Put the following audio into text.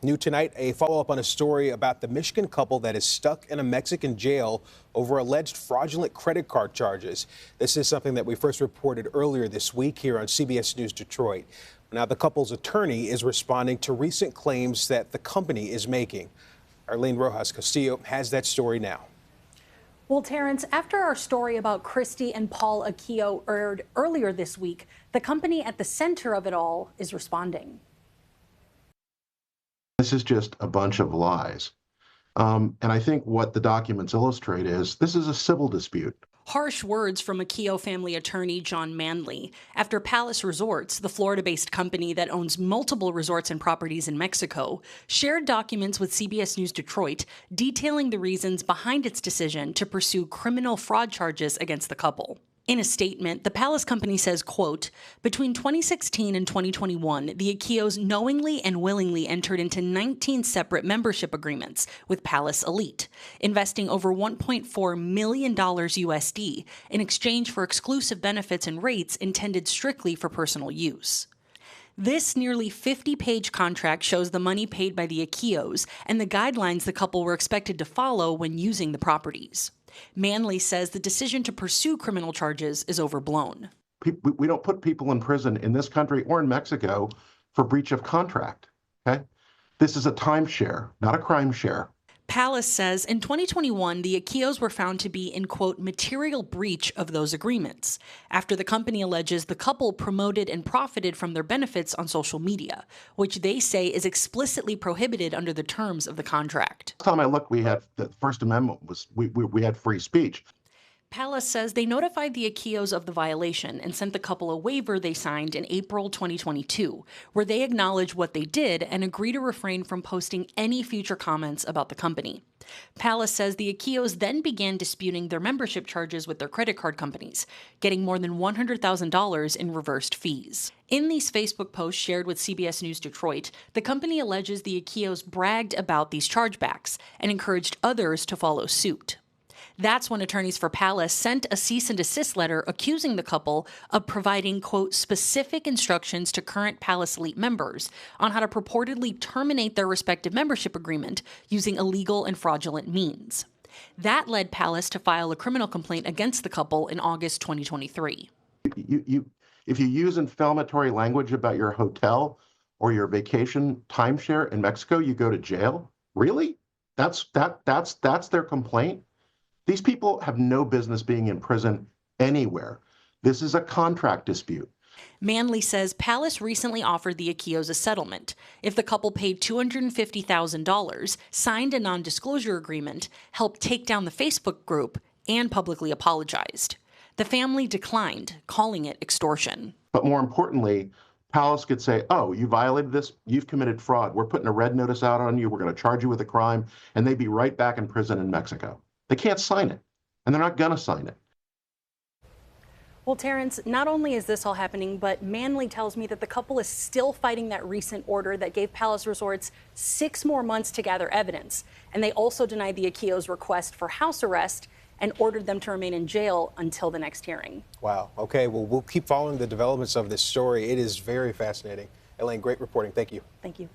New tonight, a follow-up on a story about the Michigan couple that is stuck in a Mexican jail over alleged fraudulent credit card charges. This is something that we first reported earlier this week here on CBS News Detroit. Now, the couple's attorney is responding to recent claims that the company is making. Arlene Rojas Castillo has that story now. Well, Terrence, after our story about Christy and Paul Aquillo aired earlier this week, the company at the center of it all is responding. This is just a bunch of lies. And I think what the documents illustrate is this is a civil dispute. Harsh words from Aquillo family attorney John Manley after Palace Resorts, the Florida-based company that owns multiple resorts and properties in Mexico, shared documents with CBS News Detroit detailing the reasons behind its decision to pursue criminal fraud charges against the couple. In a statement, the Palace company says, quote, between 2016 and 2021, the Aquillos knowingly and willingly entered into 19 separate membership agreements with Palace Elite, investing over $1.4 million USD in exchange for exclusive benefits and rates intended strictly for personal use. This nearly 50-page contract shows the money paid by the Aquillos and the guidelines the couple were expected to follow when using the properties. Manley says the decision to pursue criminal charges is overblown. We don't put people in prison in this country or in Mexico for breach of contract. Okay? This is a timeshare, not a crime share. Palace says in 2021, the Aquillos were found to be in, quote, material breach of those agreements, after the company alleges the couple promoted and profited from their benefits on social media, which they say is explicitly prohibited under the terms of the contract. Last time I looked, we had the First Amendment was we had free speech. Palace says they notified the Aquillos of the violation and sent the couple a waiver they signed in April 2022, where they acknowledge what they did and agree to refrain from posting any future comments about the company. Palace says the Aquillos then began disputing their membership charges with their credit card companies, getting more than $100,000 in reversed fees. In these Facebook posts shared with CBS News Detroit, the company alleges the Aquillos bragged about these chargebacks and encouraged others to follow suit. That's when attorneys for Palace sent a cease and desist letter accusing the couple of providing, quote, specific instructions to current Palace Elite members on how to purportedly terminate their respective membership agreement using illegal and fraudulent means. That led Palace to file a criminal complaint against the couple in August 2023. If you use inflammatory language about your hotel or your vacation timeshare in Mexico, you go to jail? Really? That's their complaint? These people have no business being in prison anywhere. This is a contract dispute. Manley says Palace recently offered the Aquillos a settlement if the couple paid $250,000, signed a non-disclosure agreement, helped take down the Facebook group, and publicly apologized. The family declined, calling it extortion. But more importantly, Palace could say, oh, you violated this, you've committed fraud, we're putting a red notice out on you, we're going to charge you with a crime, and they'd be right back in prison in Mexico. They can't sign it, and they're not going to sign it. Well, Terrence, not only is this all happening, but Manley tells me that the couple is still fighting that recent order that gave Palace Resorts 6 more months to gather evidence. And they also denied the Aquillos' request for house arrest and ordered them to remain in jail until the next hearing. Wow. Okay, well, we'll keep following the developments of this story. It is very fascinating. Elaine, great reporting. Thank you. Thank you.